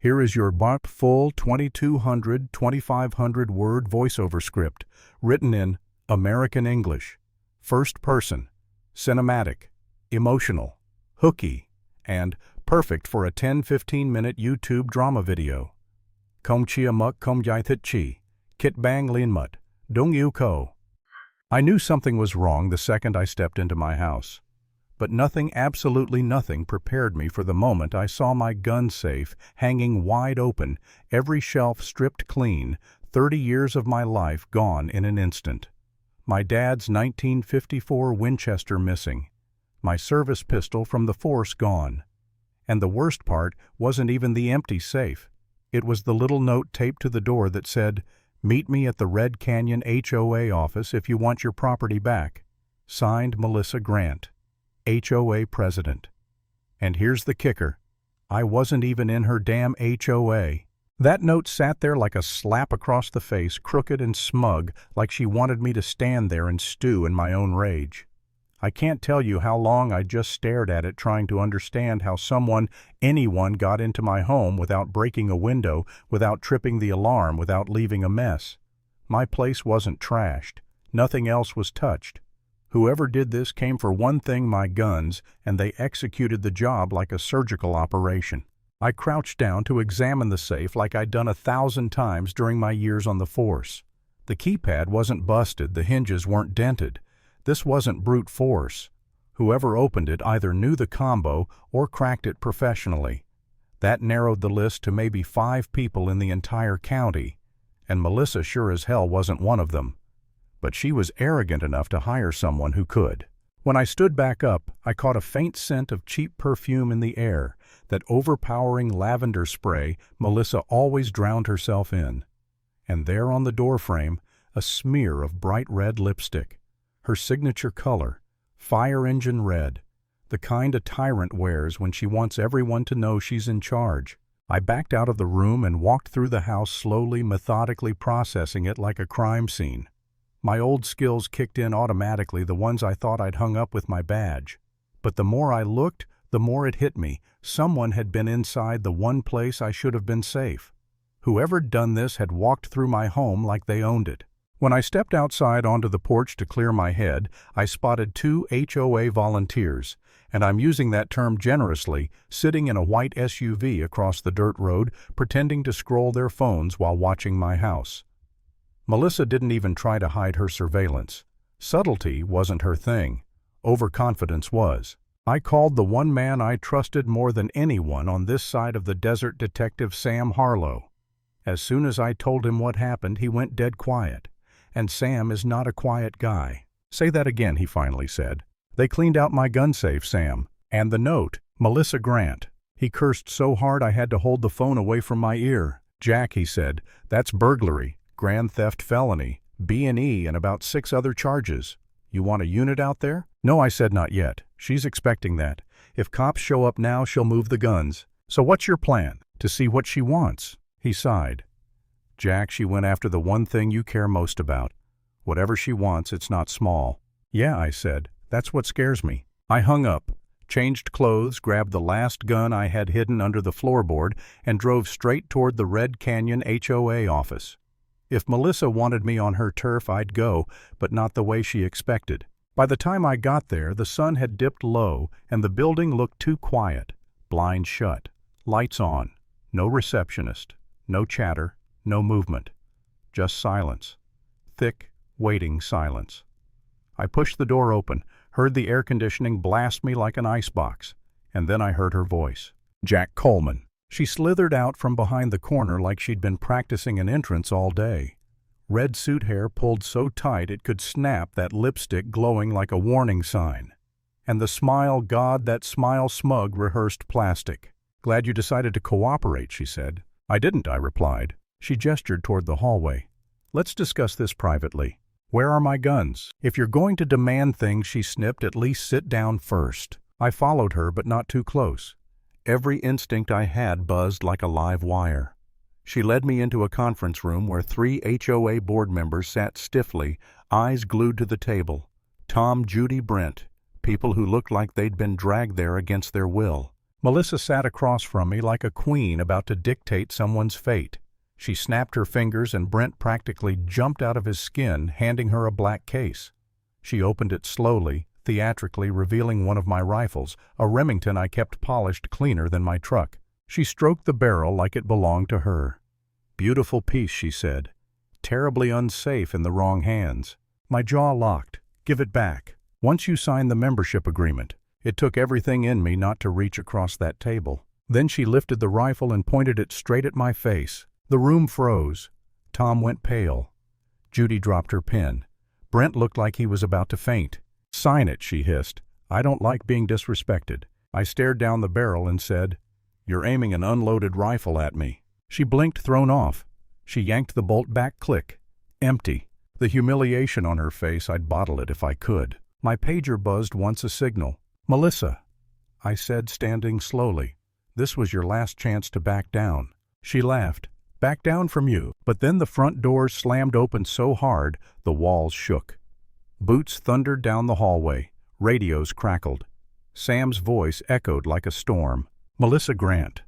Here is your full 2,500 word voiceover script, written in American English, first person, cinematic, emotional, hooky, and perfect for a 10-15 minute YouTube drama video. Kom chia muk kom yai thit chi, kit bang lin mut, dung yu ko. I knew something was wrong the second I stepped into my house. But nothing, absolutely nothing, prepared me for the moment I saw my gun safe hanging wide open, every shelf stripped clean, 30 years of my life gone in an instant. My dad's 1954 Winchester missing. My service pistol from the force gone. And the worst part wasn't even the empty safe. It was the little note taped to the door that said, "Meet me at the Red Canyon HOA office if you want your property back." Signed, Melissa Grant, HOA president. And here's the kicker. I wasn't even in her damn HOA. That note sat there like a slap across the face, crooked and smug, like she wanted me to stand there and stew in my own rage. I can't tell you how long I just stared at it, trying to understand how anyone got into my home without breaking a window, without tripping the alarm, without leaving a mess. My place wasn't trashed. Nothing else was touched. Whoever did this came for one thing, my guns, and they executed the job like a surgical operation. I crouched down to examine the safe like I'd done 1,000 times during my years on the force. The keypad wasn't busted, the hinges weren't dented. This wasn't brute force. Whoever opened it either knew the combo or cracked it professionally. That narrowed the list to maybe 5 people in the entire county, and Melissa sure as hell wasn't one of them. But she was arrogant enough to hire someone who could. When I stood back up, I caught a faint scent of cheap perfume in the air, that overpowering lavender spray Melissa always drowned herself in. And there on the doorframe, a smear of bright red lipstick. Her signature color, fire engine red, the kind a tyrant wears when she wants everyone to know she's in charge. I backed out of the room and walked through the house, slowly, methodically processing it like a crime scene. My old skills kicked in automatically, the ones I thought I'd hung up with my badge. But the more I looked, the more it hit me. Someone had been inside the one place I should have been safe. Whoever'd done this had walked through my home like they owned it. When I stepped outside onto the porch to clear my head, I spotted 2 HOA volunteers, and I'm using that term generously, sitting in a white SUV across the dirt road, pretending to scroll their phones while watching my house. Melissa didn't even try to hide her surveillance. Subtlety wasn't her thing. Overconfidence was. I called the one man I trusted more than anyone on this side of the desert, Detective Sam Harlow. As soon as I told him what happened, he went dead quiet. And Sam is not a quiet guy. "Say that again," he finally said. "They cleaned out my gun safe, Sam. And the note, Melissa Grant." He cursed so hard I had to hold the phone away from my ear. "Jack," he said, "that's burglary, grand theft felony, B&E, and about 6 other charges. You want a unit out there?" "No," I said, "not yet. She's expecting that. If cops show up now, she'll move the guns." "So what's your plan?" "To see what she wants." He sighed. "Jack, she went after the one thing you care most about. Whatever she wants, it's not small." "Yeah," I said, "that's what scares me." I hung up, changed clothes, grabbed the last gun I had hidden under the floorboard, and drove straight toward the Red Canyon HOA office. If Melissa wanted me on her turf, I'd go, but not the way she expected. By the time I got there, the sun had dipped low, and the building looked too quiet. Blinds shut, lights on, no receptionist, no chatter, no movement. Just silence. Thick, waiting silence. I pushed the door open, heard the air conditioning blast me like an icebox, and then I heard her voice. "Jack Coleman." She slithered out from behind the corner like she'd been practicing an entrance all day. Red suit hair pulled so tight it could snap, that lipstick glowing like a warning sign. And the smile, God, that smile, smug, rehearsed plastic. "Glad you decided to cooperate," she said. "I didn't," I replied. She gestured toward the hallway. "Let's discuss this privately. Where are my guns?" "If you're going to demand things," she snipped, "at least sit down first." I followed her, but not too close. Every instinct I had buzzed like a live wire. She led me into a conference room where 3 HOA board members sat stiffly, eyes glued to the table. Tom, Judy, Brent, people who looked like they'd been dragged there against their will. Melissa sat across from me like a queen about to dictate someone's fate. She snapped her fingers and Brent practically jumped out of his skin, handing her a black case. She opened it slowly, theatrically revealing one of my rifles, a Remington I kept polished cleaner than my truck. She stroked the barrel like it belonged to her. "Beautiful piece," she said. "Terribly unsafe in the wrong hands." My jaw locked. "Give it back. Once you sign the membership agreement." It took everything in me not to reach across that table. Then she lifted the rifle and pointed it straight at my face. The room froze. Tom went pale. Judy dropped her pen. Brent looked like he was about to faint. "Sign it," she hissed. "I don't like being disrespected." I stared down the barrel and said, "You're aiming an unloaded rifle at me." She blinked, thrown off. She yanked the bolt back, click. Empty. The humiliation on her face, I'd bottle it if I could. My pager buzzed once, a signal. "Melissa," I said, standing slowly. "This was your last chance to back down." She laughed. "Back down from you." But then the front doors slammed open so hard, the walls shook. Boots thundered down the hallway. Radios crackled. Sam's voice echoed like a storm. "Melissa Grant,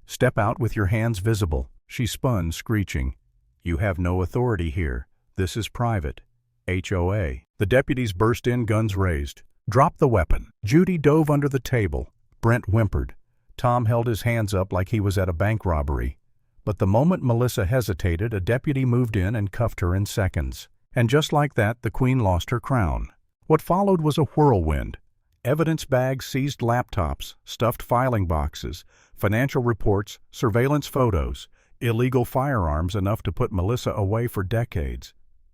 step out with your hands visible." She spun, screeching. "You have no authority here. This is private. HOA. The deputies burst in, guns raised. "Drop the weapon." Judy dove under the table. Brent whimpered. Tom held his hands up like he was at a bank robbery. But the moment Melissa hesitated, a deputy moved in and cuffed her in seconds. And just like that, the Queen lost her crown. What followed was a whirlwind. Evidence bags seized, laptops, stuffed filing boxes, financial reports, surveillance photos, illegal firearms, enough to put Melissa away for decades.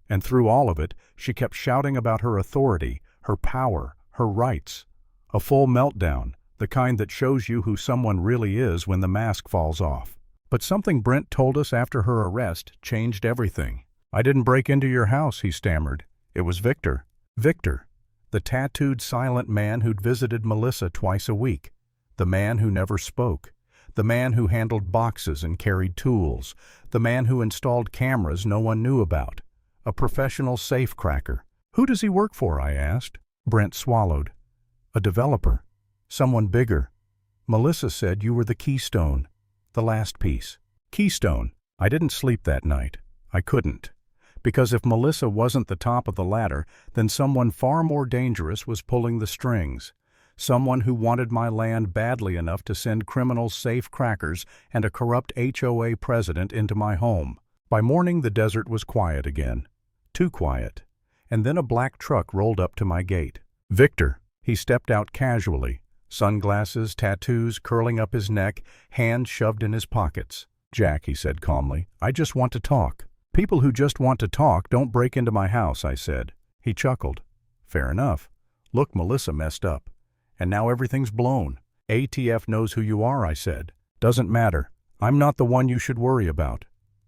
And through all of it, she kept shouting about her authority, her power, her rights. A full meltdown, the kind that shows you who someone really is when the mask falls off. But something Brent told us after her arrest changed everything. "I didn't break into your house," he stammered. "It was Victor." Victor, the tattooed silent man who'd visited Melissa twice a week. The man who never spoke. The man who handled boxes and carried tools. The man who installed cameras no one knew about. A professional safecracker. "Who does he work for?" I asked. Brent swallowed. "A developer. Someone bigger. Melissa said you were the keystone. The last piece." Keystone. I didn't sleep that night. I couldn't. Because if Melissa wasn't the top of the ladder, then someone far more dangerous was pulling the strings. Someone who wanted my land badly enough to send criminals, safecrackers, and a corrupt HOA president into my home. By morning, the desert was quiet again. Too quiet. And then a black truck rolled up to my gate. Victor. He stepped out casually. Sunglasses, tattoos curling up his neck, hands shoved in his pockets. "Jack," he said calmly, "I just want to talk." "People who just want to talk don't break into my house," I said. He chuckled. "Fair enough. Look, Melissa messed up. And now everything's blown." "ATF knows who you are," I said. "Doesn't matter. I'm not the one you should worry about."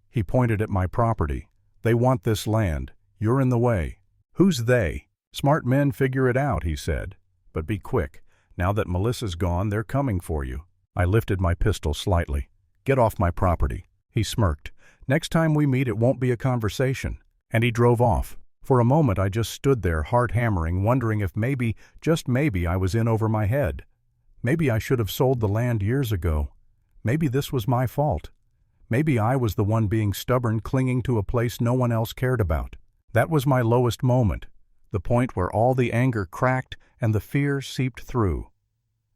He pointed at my property. "They want this land. You're in the way." "Who's they?" "Smart men figure it out," he said. "But be quick. Now that Melissa's gone, they're coming for you." I lifted my pistol slightly. "Get off my property." He smirked. "Next time we meet, it won't be a conversation." And he drove off. For a moment, I just stood there, heart hammering, wondering if maybe, just maybe, I was in over my head. Maybe I should have sold the land years ago. Maybe this was my fault. Maybe I was the one being stubborn, clinging to a place no one else cared about. That was my lowest moment. The point where all the anger cracked and the fear seeped through.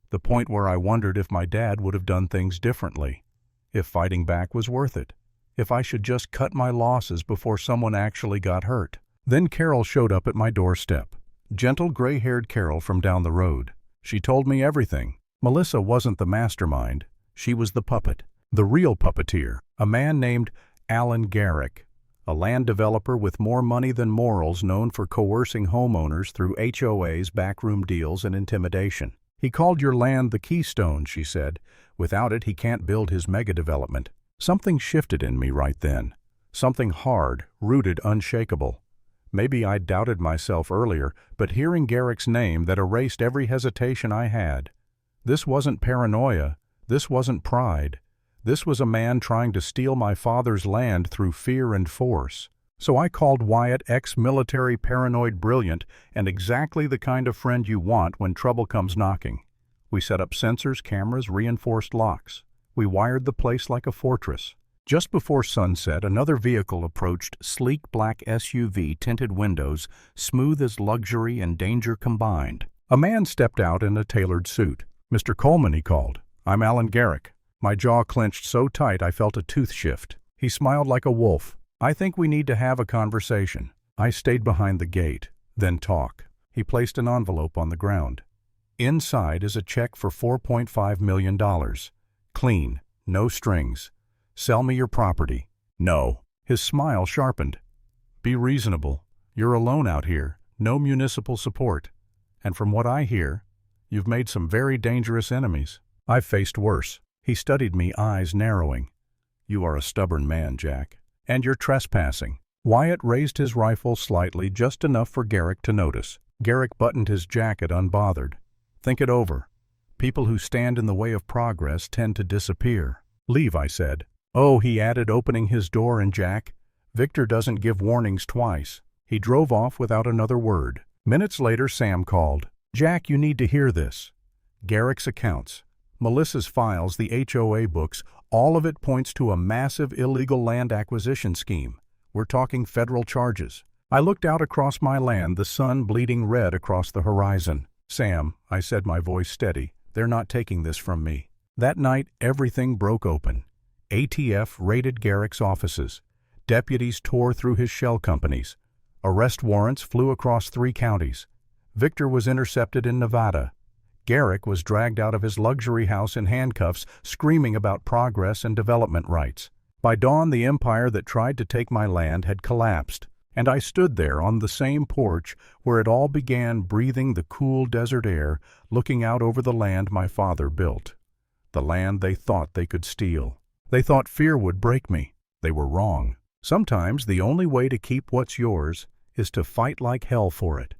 The point where I wondered if my dad would have done things differently. If fighting back was worth it. If I should just cut my losses before someone actually got hurt. Then Carol showed up at my doorstep. Gentle, gray-haired Carol from down the road. She told me everything. Melissa wasn't the mastermind. She was the puppet. The real puppeteer. A man named Alan Garrick. A land developer with more money than morals, known for coercing homeowners through HOAs, backroom deals, and intimidation. "He called your land the keystone," she said. "Without it, he can't build his mega-development." Something shifted in me right then. Something hard, rooted, unshakable. Maybe I'd doubted myself earlier, but hearing Garrick's name, that erased every hesitation I had. This wasn't paranoia. This wasn't pride. This was a man trying to steal my father's land through fear and force. So I called Wyatt, ex-military, paranoid, brilliant, and exactly the kind of friend you want when trouble comes knocking. We set up sensors, cameras, reinforced locks. We wired the place like a fortress. Just before sunset, another vehicle approached, sleek black SUV, tinted windows, smooth as luxury and danger combined. A man stepped out in a tailored suit. "Mr. Coleman," he called. "I'm Alan Garrick." My jaw clenched so tight I felt a tooth shift. He smiled like a wolf. "I think we need to have a conversation." I stayed behind the gate. "Then talk." He placed an envelope on the ground. "Inside is a check for $4.5 million. Clean, no strings. Sell me your property." "No." His smile sharpened. "Be reasonable. You're alone out here, no municipal support. And from what I hear, you've made some very dangerous enemies." "I've faced worse." He studied me, eyes narrowing. "You are a stubborn man, Jack. And you're trespassing." Wyatt raised his rifle slightly, just enough for Garrick to notice. Garrick buttoned his jacket unbothered. "Think it over. People who stand in the way of progress tend to disappear." "Leave," I said. "Oh," he added, opening his door, "and Jack, Victor doesn't give warnings twice." He drove off without another word. Minutes later, Sam called. "Jack, you need to hear this." Garrick's accounts, Melissa's files, the HOA books, all of it points to a massive illegal land acquisition scheme. We're talking federal charges. I looked out across my land, the sun bleeding red across the horizon. "Sam," I said, my voice steady, "they're not taking this from me." That night, everything broke open. ATF raided Garrick's offices. Deputies tore through his shell companies. Arrest warrants flew across 3 counties. Victor was intercepted in Nevada. Garrick was dragged out of his luxury house in handcuffs, screaming about progress and development rights. By dawn, the empire that tried to take my land had collapsed, and I stood there on the same porch where it all began, breathing the cool desert air, looking out over the land my father built. The land they thought they could steal. They thought fear would break me. They were wrong. Sometimes the only way to keep what's yours is to fight like hell for it.